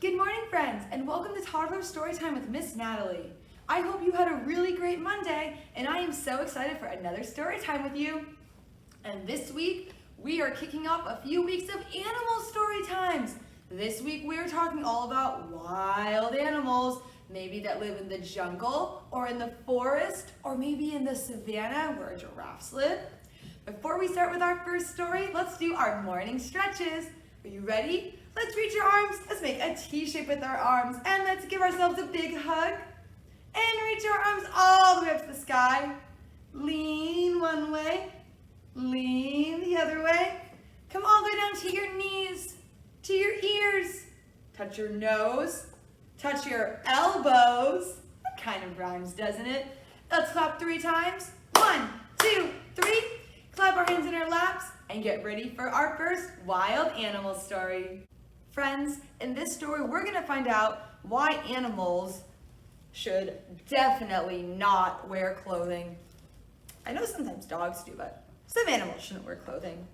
Good morning, friends, and welcome to Toddler Storytime with Miss Natalie. I hope you had a really great Monday, and I am so excited for another story time with you. And this week, we are kicking off a few weeks of animal story times. This week, we are talking all about wild animals, maybe that live in the jungle, or in the forest, or maybe in the savannah where giraffes live. Before we start with our first story, let's do our morning stretches. Are you ready? Let's reach our arms. Let's make a T shape with our arms. And let's give ourselves a big hug. And reach our arms all the way up to the sky. Lean one way. Lean the other way. Come all the way down to your knees, to your ears. Touch your nose. Touch your elbows. That kind of rhymes, doesn't it? Let's clap 3 times. 1, 2, 3. Clap our hands in our laps and get ready for our first wild animal story. Friends, in this story, we're going to find out why animals should definitely not wear clothing. I know sometimes dogs do, but some animals shouldn't wear clothing.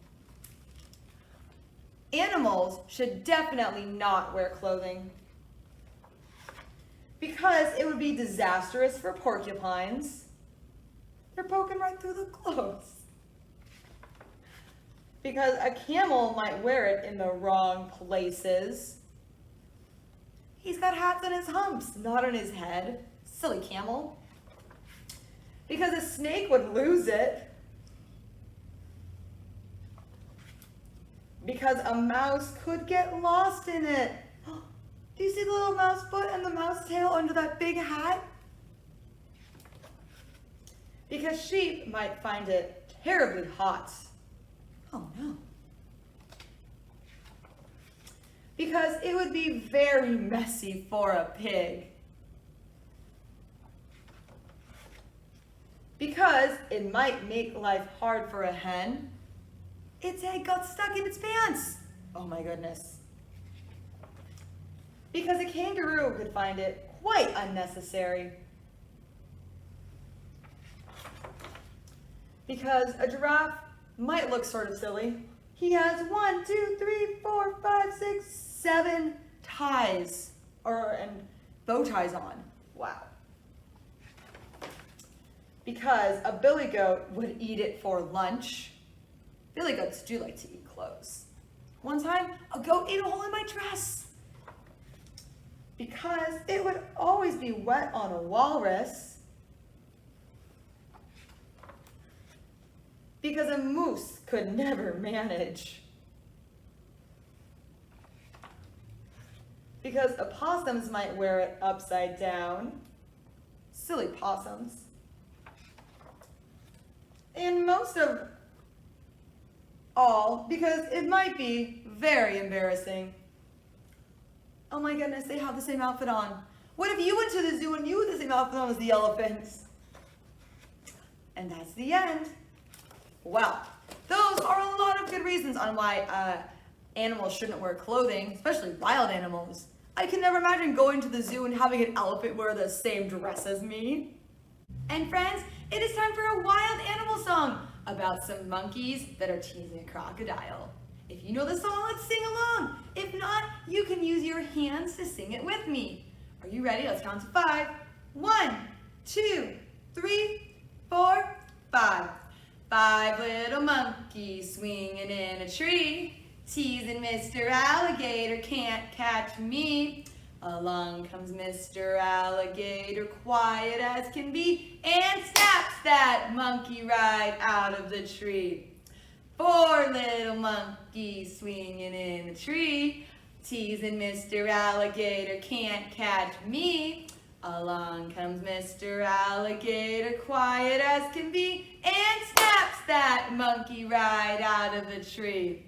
Animals should definitely not wear clothing because it would be disastrous for porcupines. They're poking right through the clothes. Because a camel might wear it in the wrong places. He's got hats on his humps, not on his head. Silly camel. Because a snake would lose it. Because a mouse could get lost in it. Do you see the little mouse foot and the mouse tail under that big hat? Because sheep might find it terribly hot. Oh no. Because it would be very messy for a pig. Because it might make life hard for a hen. Its egg got stuck in its pants. Oh my goodness. Because a kangaroo could find it quite unnecessary. Because a giraffe might look sort of silly. He has 1, 2, 3, 4, 5, 6, 7 ties and bow ties on. Wow. Because a billy goat would eat it for lunch. Billy goats do like to eat clothes. One time, a goat ate a hole in my dress. Because it would always be wet on a walrus. Because a moose could never manage. Because opossums might wear it upside down. Silly possums. And most of all, because it might be very embarrassing. Oh my goodness, they have the same outfit on. What if you went to the zoo and you had the same outfit on as the elephants? And that's the end. Well, those are a lot of good reasons on why animals shouldn't wear clothing, especially wild animals. I can never imagine going to the zoo and having an elephant wear the same dress as me. And friends, it is time for a wild animal song about some monkeys that are teasing a crocodile. If you know the song, let's sing along. If not, you can use your hands to sing it with me. Are you ready? Let's count to 5. 1, 2, 3, 4, 5. 5 little monkeys swinging in a tree, teasing Mr. Alligator can't catch me. Along comes Mr. Alligator, quiet as can be, and snaps that monkey right out of the tree. 4 little monkeys swinging in a tree, teasing Mr. Alligator can't catch me. Along comes Mr. Alligator, quiet as can be, and snaps that monkey right out of the tree.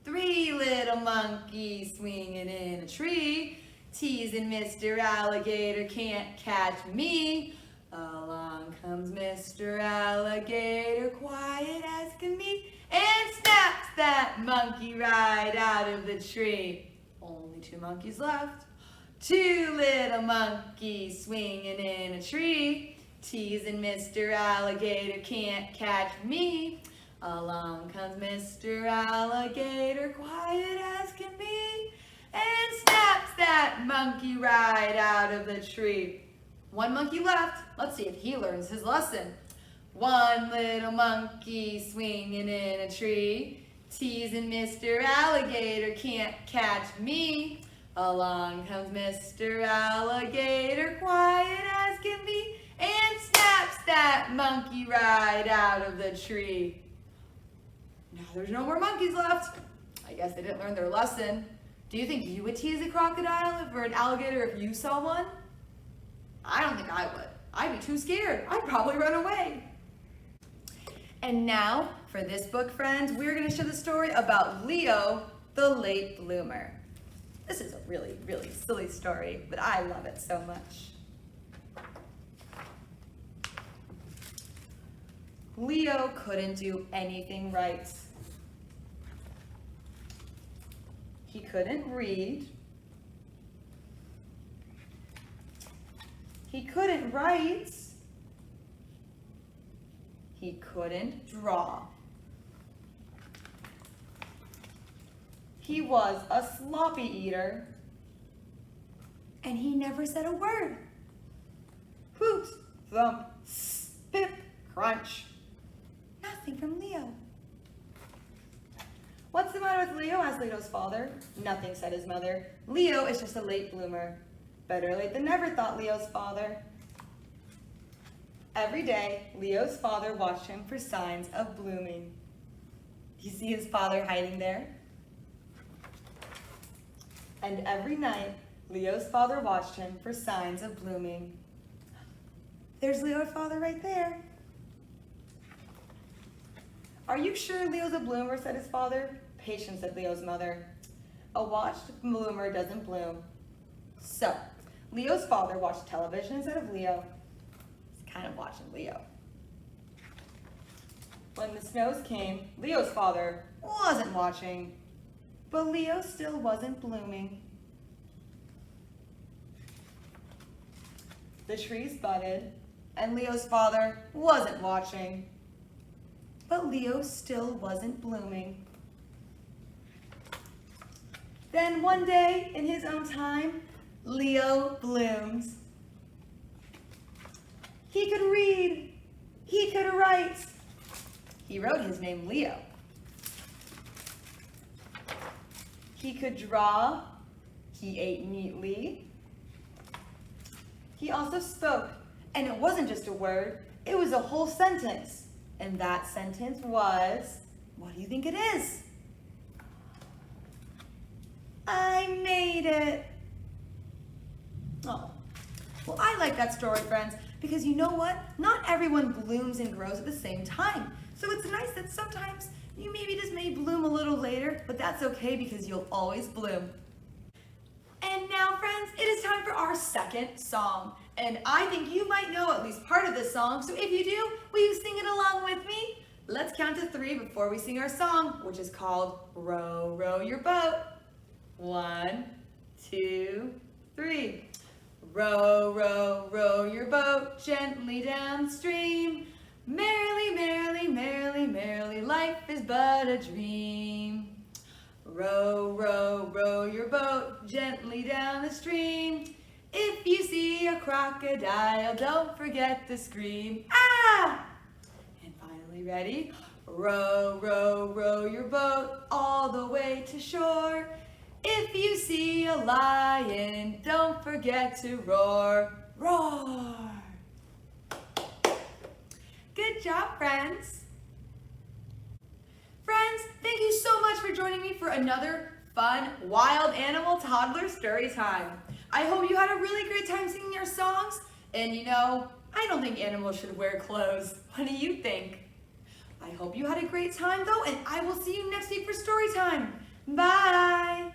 3 little monkeys swinging in a tree, teasing Mr. Alligator can't catch me. Along comes Mr. Alligator, quiet as can be, and snaps that monkey right out of the tree. Only 2 monkeys left. 2 little monkeys swinging in a tree, teasing Mr. Alligator can't catch me. Along comes Mr. Alligator, quiet as can be, and snaps that that monkey right out of the tree. One monkey left. Let's see if he learns his lesson. One little monkey swinging in a tree, teasing Mr. Alligator, can't catch me. Along comes Mr. Alligator, quiet as can be, and snaps that monkey right out of the tree. Now there's no more monkeys left. I guess they didn't learn their lesson. Do you think you would tease a crocodile or an alligator if you saw one? I don't think I would. I'd be too scared. I'd probably run away. And now, for this book, friends, we're going to share the story about Leo, the late bloomer. This is a really, really silly story, but I love it so much. Leo couldn't do anything right. He couldn't read. He couldn't write. He couldn't draw. He was a sloppy eater, and he never said a word. Poot, thump, spip, crunch. Nothing from Leo. What's the matter with Leo? Asked Leo's father. Nothing, said his mother. Leo is just a late bloomer. Better late than never, thought Leo's father. Every day, Leo's father watched him for signs of blooming. You see his father hiding there? And every night, Leo's father watched him for signs of blooming. There's Leo's father right there. Are you sure Leo's a bloomer, said his father. Patience, said Leo's mother. A watched bloomer doesn't bloom. So, Leo's father watched television instead of Leo. He's kind of watching Leo. When the snows came, Leo's father wasn't watching, but Leo still wasn't blooming. The trees budded, and Leo's father wasn't watching, but Leo still wasn't blooming. Then one day, in his own time, Leo blooms. He could read. He could write. He wrote his name Leo. He could draw. He ate neatly. He also spoke, and it wasn't just a word, it was a whole sentence. And that sentence was, what do you think it is? I made it. Oh, well, I like that story, friends, because you know what? Not everyone blooms and grows at the same time. So it's nice that sometimes you maybe just may bloom a little later, but that's okay because you'll always bloom. And now, friends, it is time for our second song. And I think you might know at least part of this song, so if you do, will you sing it along with me? Let's count to 3 before we sing our song, which is called Row, Row Your Boat. 1, 2, 3. Row, row, row your boat gently downstream. Merrily, merrily, merrily, merrily, life is but a dream. Row, row, row your boat gently down the stream. If you see a crocodile, don't forget to scream, ah! And finally, ready? Row, row, row your boat all the way to shore. If you see a lion, don't forget to roar, roar. Good job, friends. Friends, thank you so much for joining me for another fun wild animal toddler story time. I hope you had a really great time singing your songs. And you know, I don't think animals should wear clothes. What do you think? I hope you had a great time though, and I will see you next week for story time. Bye.